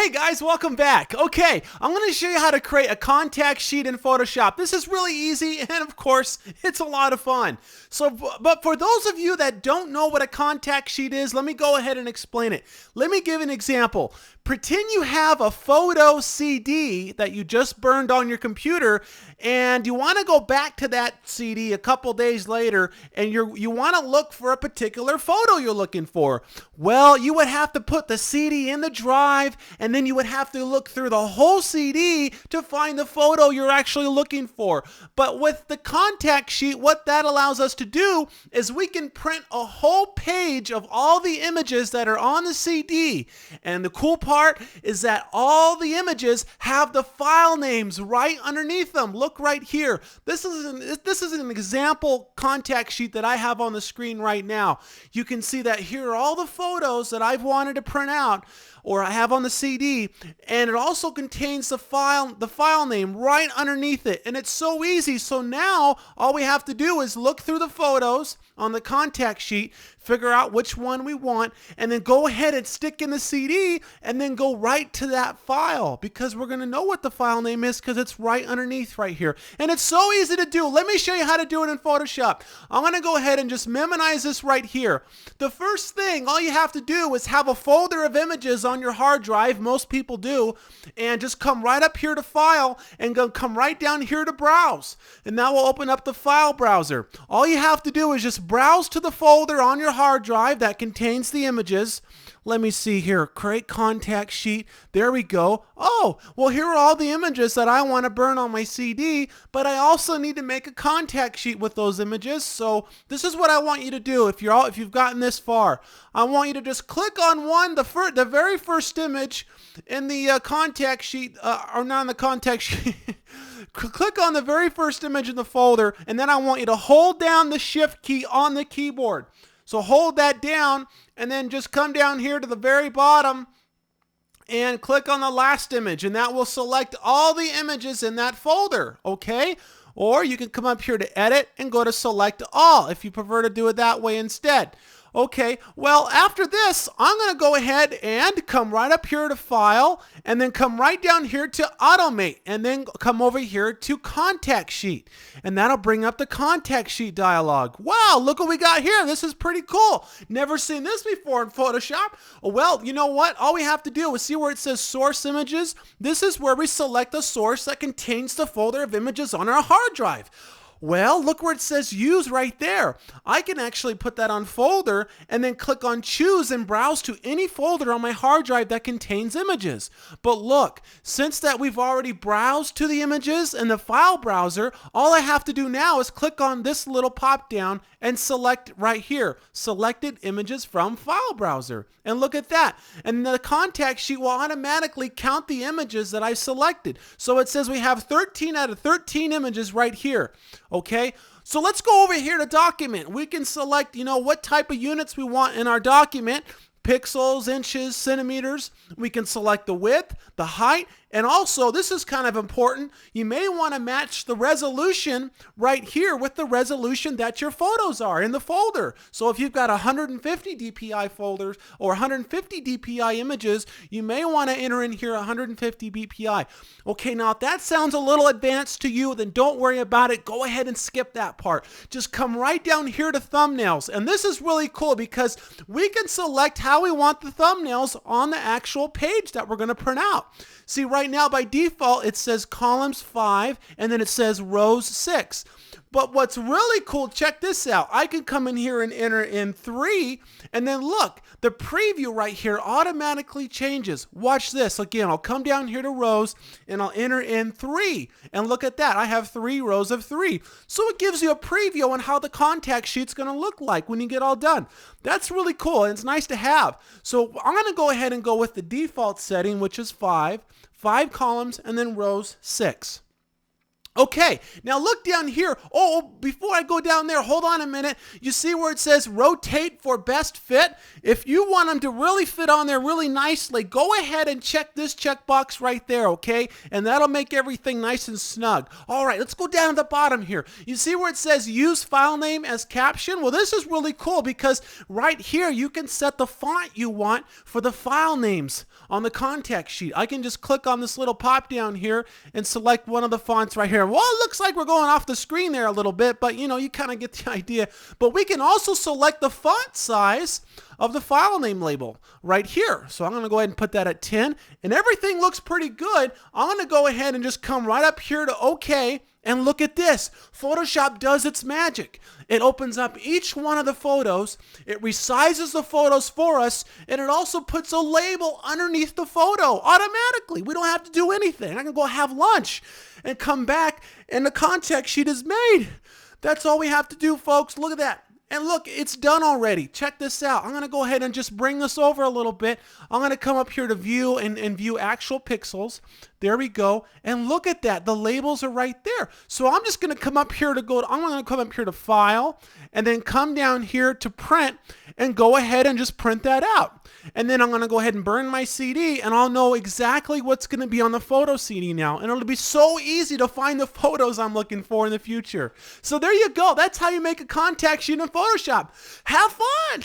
Hey guys, welcome back. Okay, I'm going to show you how to create a contact sheet in Photoshop. This is really easy and of course, it's a lot of fun. But for those of you that don't know what a contact sheet is, let me go ahead and explain it. Let me give an example. Pretend you have a photo CD that you just burned on your computer and you want to go back to that CD a couple days later and you want to look for a particular photo you're looking for. Well, you would have to put the CD in the drive and then you would have to look through the whole CD to find the photo you're actually looking for. But with the contact sheet, what that allows us to do is we can print a whole page of all the images that are on the CD. And the cool part is that all the images have the file names right underneath them. Look right here. This is an example contact sheet that I have on the screen right now. You can see that here are all the photos that I've wanted to print out or I have on the CD, and it also contains the file name right underneath it, and it's so easy. So now all we have to do is look through the photos on the contact sheet, figure out which one we want, and then go ahead and stick in the CD and then go right to that file because we're going to know what the file name is because it's right underneath right here. And it's so easy to do. Let me show you how to do it in Photoshop. I'm going to go ahead and just memorize this right here. The first thing, all you have to do is have a folder of images on your hard drive, most people do, and just come right up here to File and come right down here to Browse. And that will open up the file browser. All you have to do is just browse to the folder on your hard drive that contains the images. Let me see here, create contact sheet. There we go. Oh, well, here are all the images that I want to burn on my CD, but I also need to make a contact sheet with those images. So this is what I want you to do if you've gotten this far. I want you to just click on the very first image in the contact sheet, or not in the contact sheet. Click on the very first image in the folder, and then I want you to hold down the Shift key on the keyboard. So hold that down and then just come down here to the very bottom and click on the last image, and that will select all the images in that folder, okay? Or you can come up here to Edit and go to Select All if you prefer to do it that way instead. Okay, well, after this, I'm going to go ahead and come right up here to File, and then come right down here to Automate, and then come over here to Contact Sheet. And that'll bring up the Contact Sheet dialog. Wow, look what we got here. This is pretty cool. Never seen this before in Photoshop. Well, you know what? All we have to do is see where it says Source Images. This is where we select the source that contains the folder of images on our hard drive. Well, look where it says Use right there. I can actually put that on Folder and then click on Choose and browse to any folder on my hard drive that contains images. But look, since that we've already browsed to the images in the file browser, all I have to do now is click on this little pop down and select right here, Selected Images from File Browser. And look at that. And the contact sheet will automatically count the images that I've selected. So it says we have 13 out of 13 images right here. Okay, so let's go over here to Document. We can select, what type of units we want in our document. Pixels, inches, centimeters. We can select the width, the height, and also, this is kind of important, you may want to match the resolution right here with the resolution that your photos are in the folder. So if you've got 150 DPI folders or 150 DPI images, you may want to enter in here 150 DPI. Okay, now if that sounds a little advanced to you, then don't worry about it. Go ahead and skip that part. Just come right down here to Thumbnails. And this is really cool because we can select how we want the thumbnails on the actual page that we're going to print out. See, right now by default it says columns 5 and then it says rows 6. But what's really cool, check this out. I can come in here and enter in 3, and then look, the preview right here automatically changes. Watch this. Again, I'll come down here to rows and I'll enter in 3. And look at that. I have 3 rows of 3. So it gives you a preview on how the contact sheet's going to look like when you get all done. That's really cool and it's nice to have. So I'm going to go ahead and go with the default setting, which is 5 columns and then rows 6. Okay, now look down here. Oh, before I go down there, hold on a minute. You see where it says rotate for best fit? If you want them to really fit on there really nicely, go ahead and check this checkbox right there, okay? And that'll make everything nice and snug. All right, let's go down to the bottom here. You see where it says use file name as caption? Well, this is really cool because right here you can set the font you want for the file names on the contact sheet. I can just click on this little pop down here and select one of the fonts right here. Well, it looks like we're going off the screen there a little bit, but you kind of get the idea. But we can also select the font size of the file name label right here. So I'm going to go ahead and put that at 10, and everything looks pretty good. I'm going to go ahead and just come right up here to OK, and look at this. Photoshop does its magic. It opens up each one of the photos, it resizes the photos for us, and it also puts a label underneath the photo automatically. We don't have to do anything. I can go have lunch and come back and the contact sheet is made. That's all we have to do, folks. Look at that. And look, it's done already. Check this out. I'm going to go ahead and just bring this over a little bit. I'm going to come up here to view and view actual pixels. There we go. And look at that. The labels are right there. So I'm just going to come up here to I'm going to come up here to File and then come down here to Print and go ahead and just print that out. And then I'm going to go ahead and burn my CD, and I'll know exactly what's going to be on the photo CD now. And it'll be so easy to find the photos I'm looking for in the future. So there you go. That's how you make a contact sheet in Photoshop. Have fun!